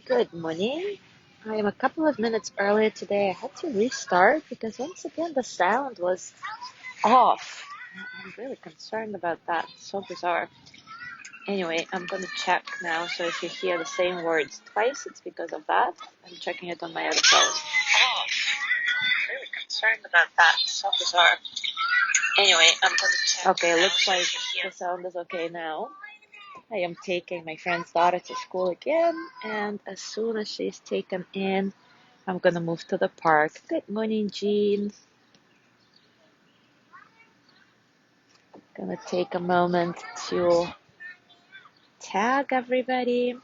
Good morning. I am a couple of minutes earlier today. I had to restart because once again the sound was off. I'm really concerned about that. It's so bizarre. Anyway, I'm gonna check now. So if you hear the same words twice, it's because of that. I'm checking it on my other phone. I'm really concerned about that. It's so bizarre. Anyway, I'm gonna check. Okay, looks like the sound is okay now. I am taking my friend's daughter to school again, and as soon as she's taken in, I'm gonna move to the park. Good morning, Jean. Gonna take a moment to tag everybody.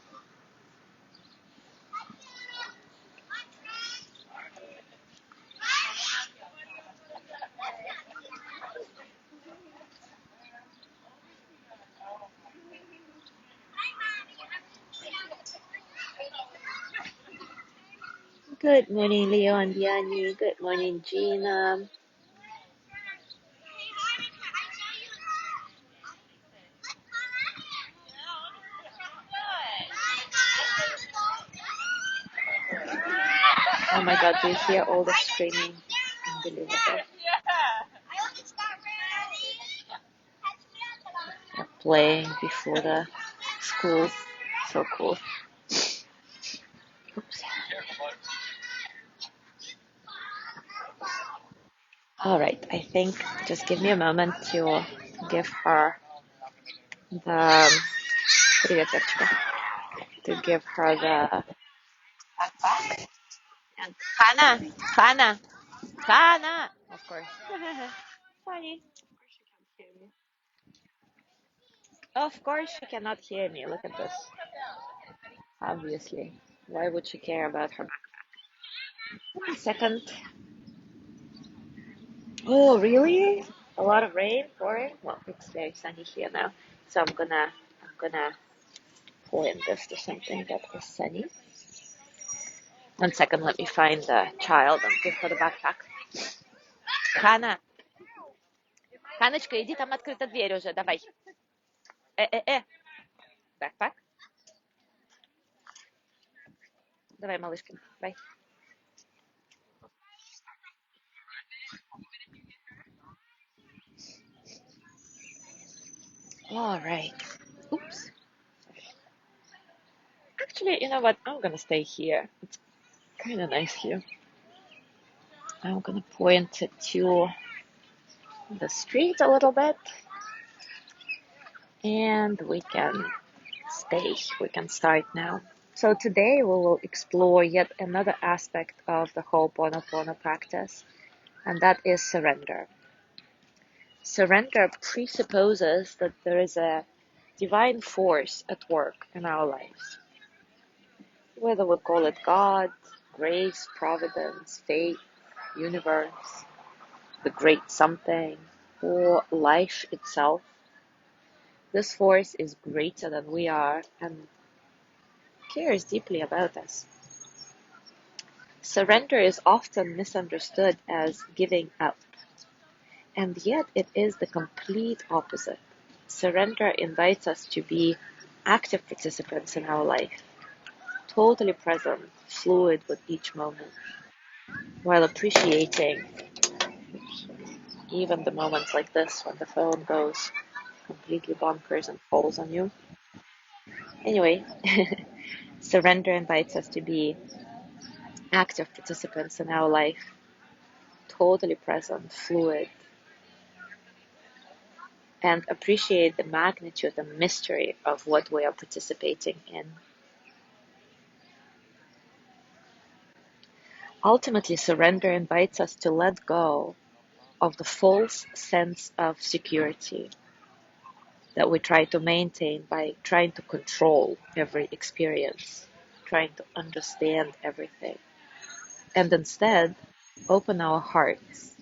Good morning, Leo and Diani. Good morning, Gina. Oh my God, do you hear all the screaming? Unbelievable. They're playing before the school. So cool. Oops. All right, I think just give me a moment to give her the Привет, Верочка. To give her the backpack. And Hannah, of course. Funny. Of course she cannot hear me. Look at this. Obviously. Why would she care about her backpack? 1 second. Oh, really? A lot of rain pouring? Well, it's very sunny here now. So I'm gonna point this to something that is sunny. 1 second, let me find the child and give her the backpack. Hannah, Ханочка, иди, там открыта дверь уже, давай. Backpack. Давай, малышка, давай. All right. Oops. Actually, you know what? I'm gonna stay here. It's kind of nice here. I'm gonna point it to the street a little bit, and we can stay. We can start now. So today we will explore yet another aspect of the Ho'oponopono practice, and that is surrender. Surrender presupposes that there is a divine force at work in our lives. Whether we call it God, grace, providence, fate, universe, the great something, or life itself, this force is greater than we are and cares deeply about us. Surrender is often misunderstood as giving up, and yet it is the complete opposite. Surrender invites us to be active participants in our life, totally present, fluid with each moment, while appreciating even the moments like this when the phone goes completely bonkers and falls on you. Anyway, surrender invites us to be active participants in our life, totally present, fluid, and appreciate the magnitude and mystery of what we are participating in. Ultimately, surrender invites us to let go of the false sense of security that we try to maintain by trying to control every experience, trying to understand everything, and instead open our hearts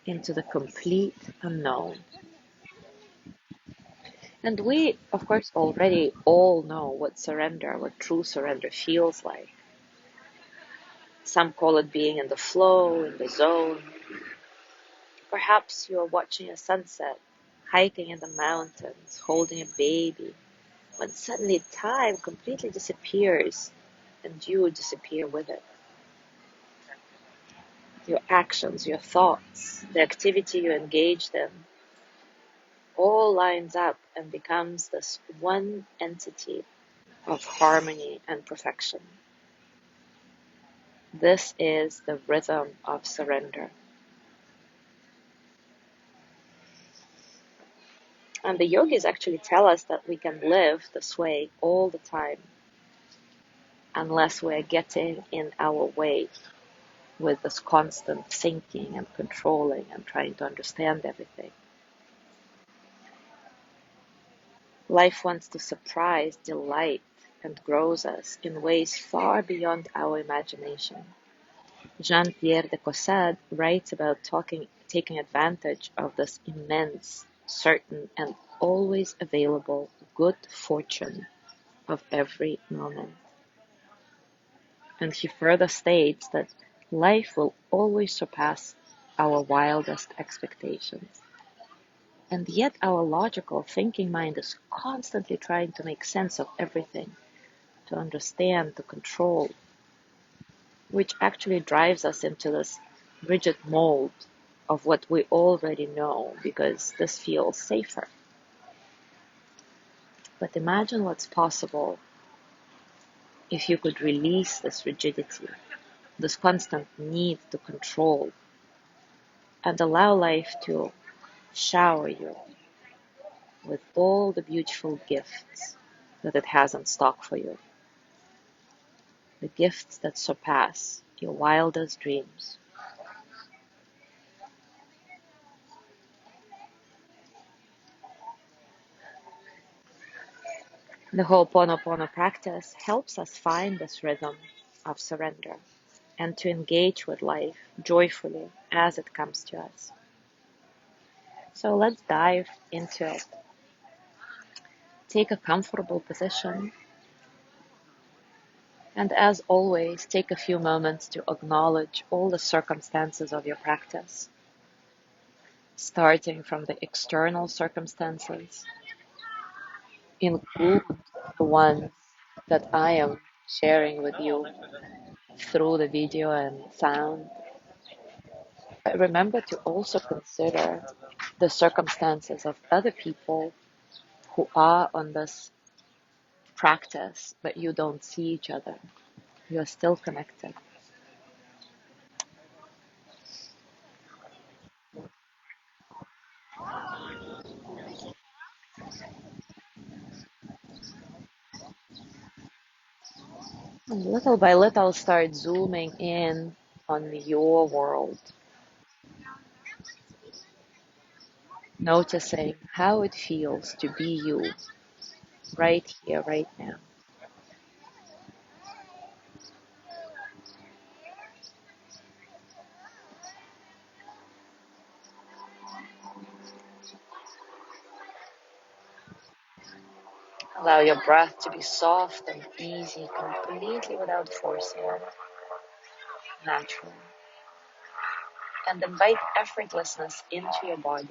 into the complete unknown. And we, of course, already all know what surrender, what true surrender feels like. Some call it being in the flow, in the zone. Perhaps you're watching a sunset, hiking in the mountains, holding a baby, when suddenly time completely disappears and you disappear with it. Your actions, your thoughts, the activity you engaged in, all lines up and becomes this one entity of harmony and perfection. This is the rhythm of surrender. And the yogis actually tell us that we can live this way all the time unless we're getting in our way with this constant thinking and controlling and trying to understand everything. Life wants to surprise, delight, and grows us in ways far beyond our imagination. Jean-Pierre de Caussade writes about taking advantage of this immense, certain, and always available good fortune of every moment. And he further states that life will always surpass our wildest expectations. And yet our logical thinking mind is constantly trying to make sense of everything, to understand, to control, which actually drives us into this rigid mold of what we already know because this feels safer. But imagine what's possible if you could release this rigidity, this constant need to control, and allow life to shower you with all the beautiful gifts that it has in stock for you. The gifts that surpass your wildest dreams. The Ho'oponopono practice helps us find this rhythm of surrender and to engage with life joyfully as it comes to us. So let's dive into it. Take a comfortable position, and as always, take a few moments to acknowledge all the circumstances of your practice, starting from the external circumstances. Include the ones that I am sharing with you through the video and sound. But remember to also consider the circumstances of other people who are on this practice, but you don't see each other. You are still connected. And little by little, start zooming in on your world, noticing how it feels to be you right here, right now. Allow your breath to be soft and easy, completely without forcing it, natural. And invite effortlessness into your body,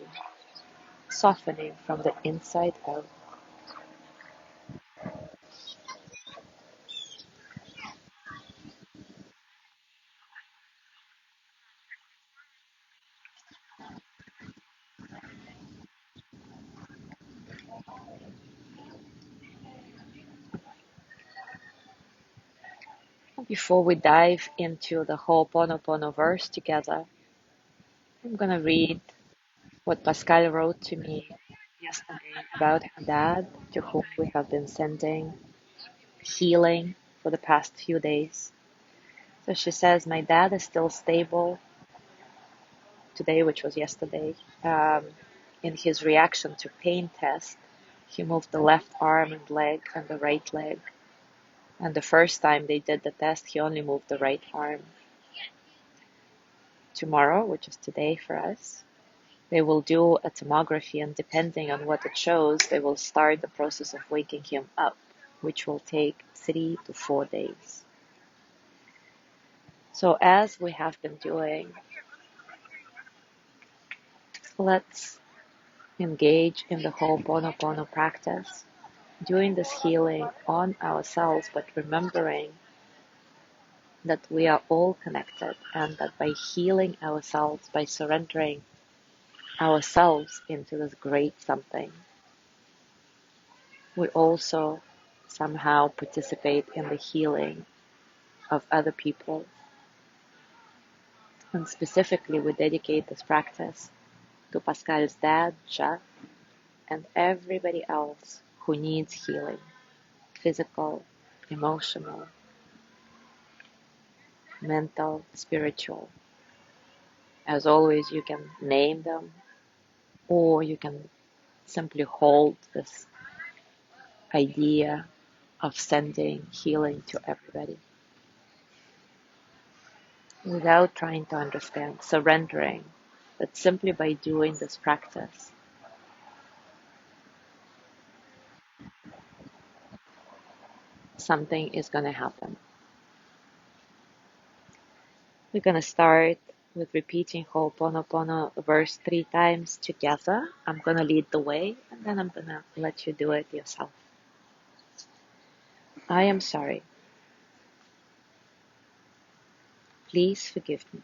softening from the inside out. Before we dive into the Ho'oponopono verse together, I'm going to read what Pascal wrote to me yesterday about her dad, to whom we have been sending healing for the past few days. So she says, my dad is still stable today, which was yesterday. In his reaction to pain test, he moved the left arm and leg and the right leg. And the first time they did the test, he only moved the right arm. Tomorrow, which is today for us, they will do a tomography, and depending on what it shows, they will start the process of waking him up, which will take 3 to 4 days. So as we have been doing, let's engage in the Ho'oponopono practice, doing this healing on ourselves, but remembering that we are all connected and that by healing ourselves, by surrendering ourselves into this great something, we also somehow participate in the healing of other people. And specifically, we dedicate this practice to Pascal's dad, Jacques, and everybody else who needs healing, physical, emotional, mental, spiritual. As always, you can name them, or you can simply hold this idea of sending healing to everybody without trying to understand, surrendering that simply by doing this practice, something is going to happen. We're going to start with repeating Ho'oponopono verse 3 times together. I'm going to lead the way, and then I'm going to let you do it yourself. I am sorry. Please forgive me.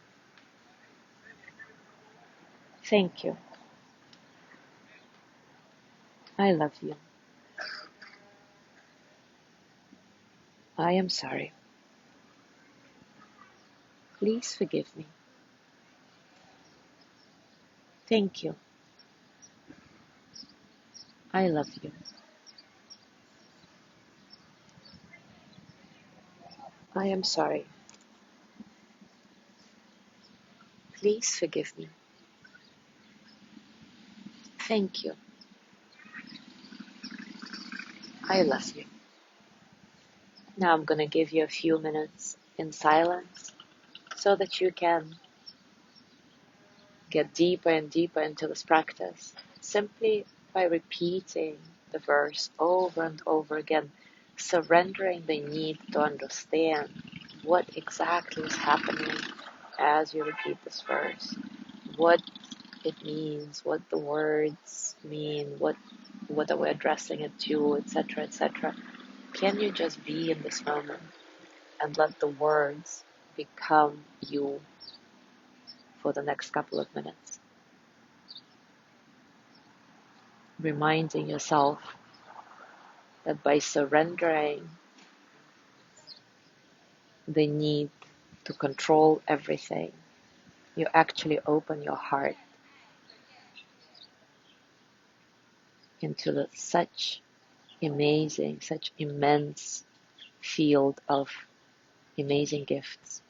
Thank you. I love you. I am sorry. Please forgive me. Thank you. I love you. I am sorry. Please forgive me. Thank you. I love you. Now I'm going to give you a few minutes in silence so that you can get deeper and deeper into this practice simply by repeating the verse over and over again, surrendering the need to understand what exactly is happening as you repeat this verse, what it means, what the words mean, what are we addressing it to, etc., etc. Can you just be in this moment and let the words become you for the next couple of minutes? Reminding yourself that by surrendering the need to control everything, you actually open your heart into such amazing, such immense field of amazing gifts.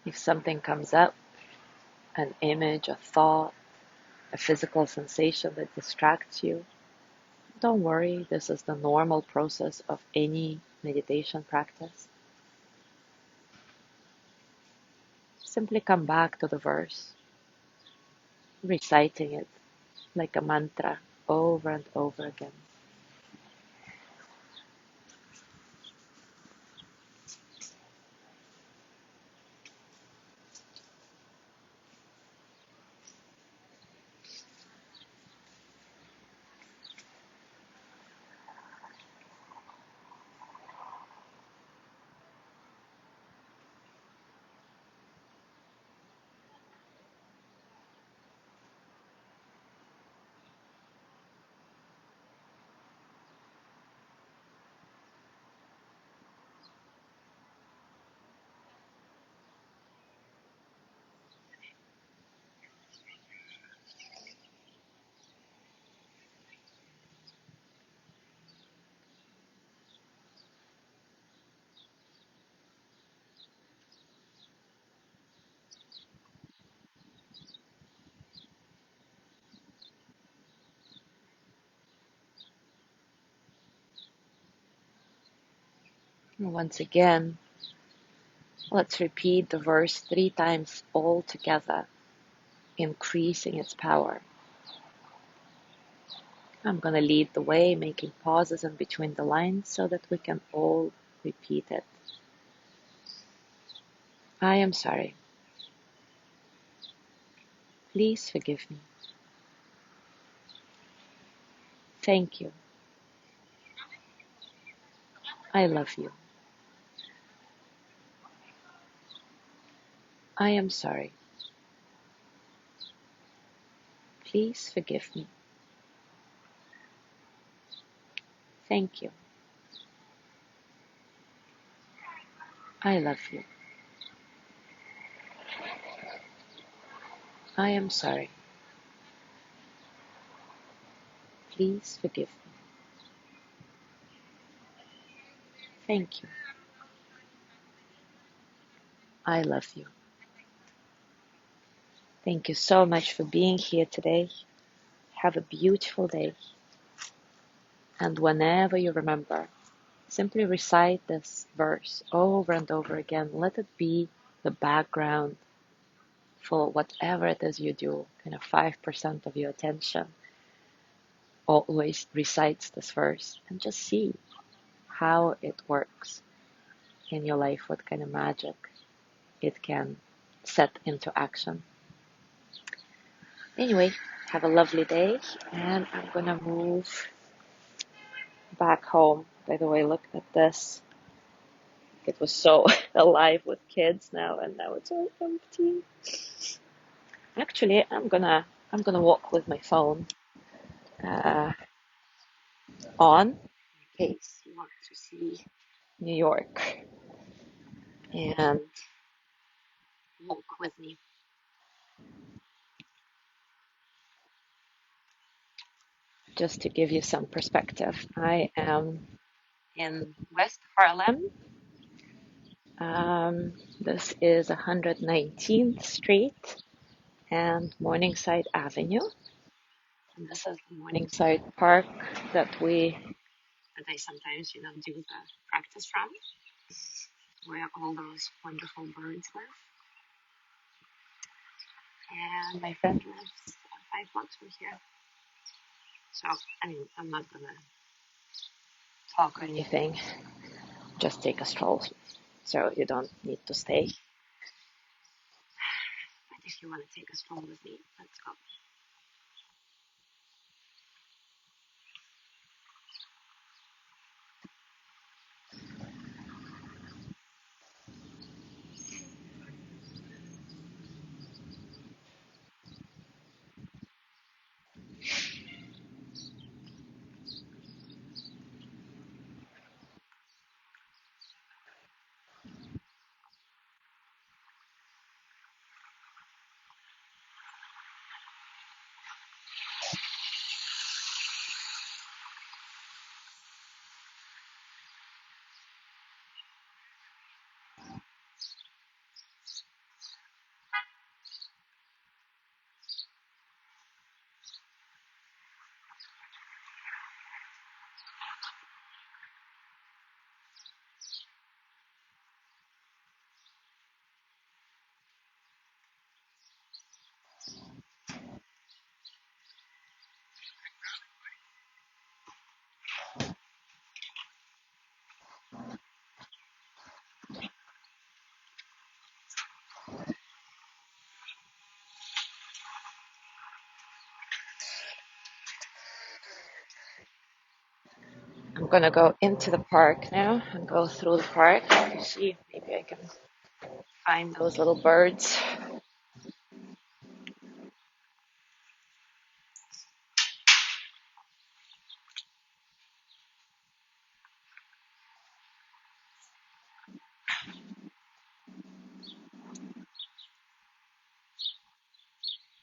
If something comes up, an image, a thought, a physical sensation that distracts you, don't worry, this is the normal process of any meditation practice. Simply come back to the verse, reciting it like a mantra over and over again. Once again, let's repeat the verse 3 times all together, increasing its power. I'm going to lead the way, making pauses in between the lines so that we can all repeat it. I am sorry. Please forgive me. Thank you. I love you. I am sorry. Please forgive me. Thank you. I love you. I am sorry. Please forgive me. Thank you. I love you. Thank you so much for being here today. Have a beautiful day. And whenever you remember, simply recite this verse over and over again. Let it be the background for whatever it is you do. 5% of your attention always recites this verse and just see how it works in your life, what kind of magic it can set into action. Anyway, have a lovely day, and I'm gonna move back home. By the way, look at this. It was so alive with kids now, and now it's all empty. Actually, I'm gonna walk with my phone uh, on in case you want to see New York and walk with me. Just to give you some perspective, I am in West Harlem. This is 119th Street and Morningside Avenue. And this is the Morningside Park that I sometimes, do the practice from, where all those wonderful birds live. And my friend lives 5 blocks from here. So, I'm not gonna talk or anything, just take a stroll. So you don't need to stay. But if you want to take a stroll with me, let's go. I'm gonna go into the park now and go through the park to see if maybe I can find those little birds.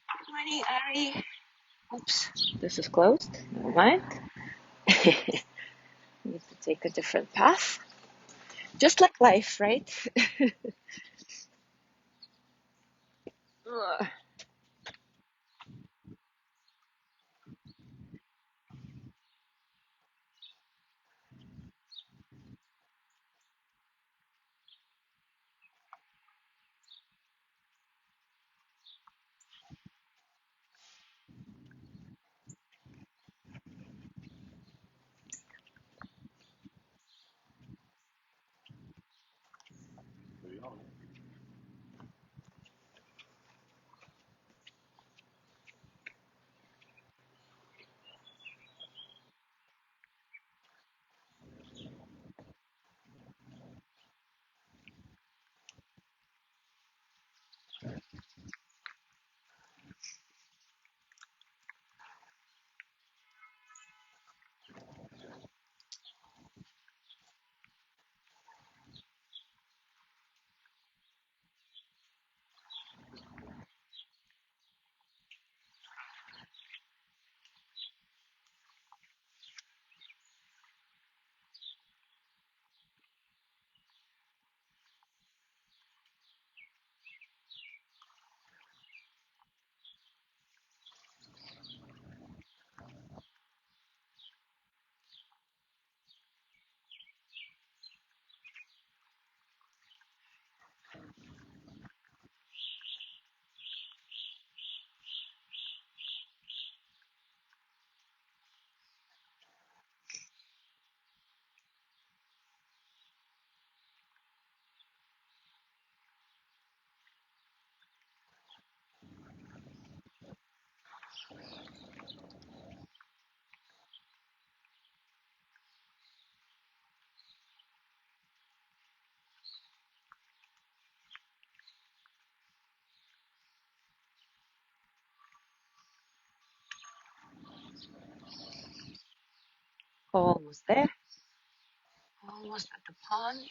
Good morning, Ari. Oops, this is closed. Never mind. Need to take a different path. Just like life, right? Ugh. Almost there. Almost at the pond.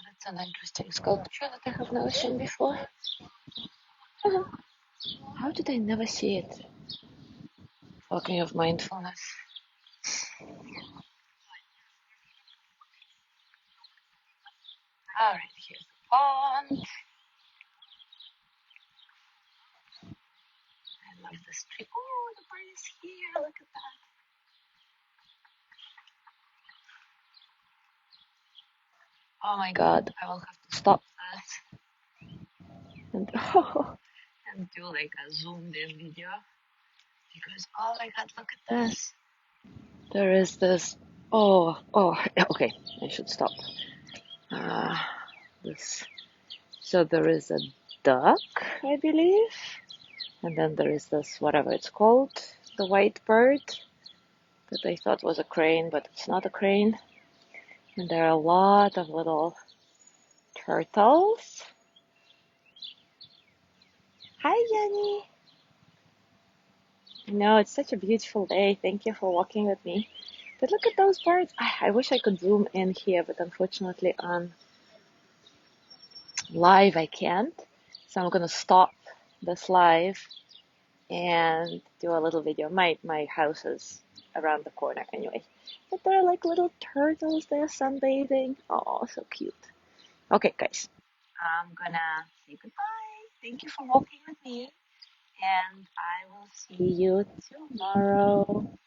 That's an interesting sculpture that I have never seen before. How did I never see it? Talking of mindfulness. Alright, here's the pond. I love this tree. Oh, the bird is here. Look at that. Oh my god, I will have to stop that and, and do like a zoomed in video. Because, oh my god, look at this. There is this. Oh, okay, I should stop. Uh, this. So there is a duck, I believe. And then there is this, whatever it's called, the white bird that I thought was a crane, but it's not a crane. And there are a lot of little turtles. Hi, Jenny. I know it's such a beautiful day. Thank you for walking with me. But look at those birds. I wish I could zoom in here, but unfortunately on live I can't. So I'm gonna stop this live and do a little video. My house is around the corner anyway. But there are like little turtles there sunbathing. Oh, so cute. Okay, guys, I'm gonna say goodbye. Thank you for walking with me, and I will see you tomorrow.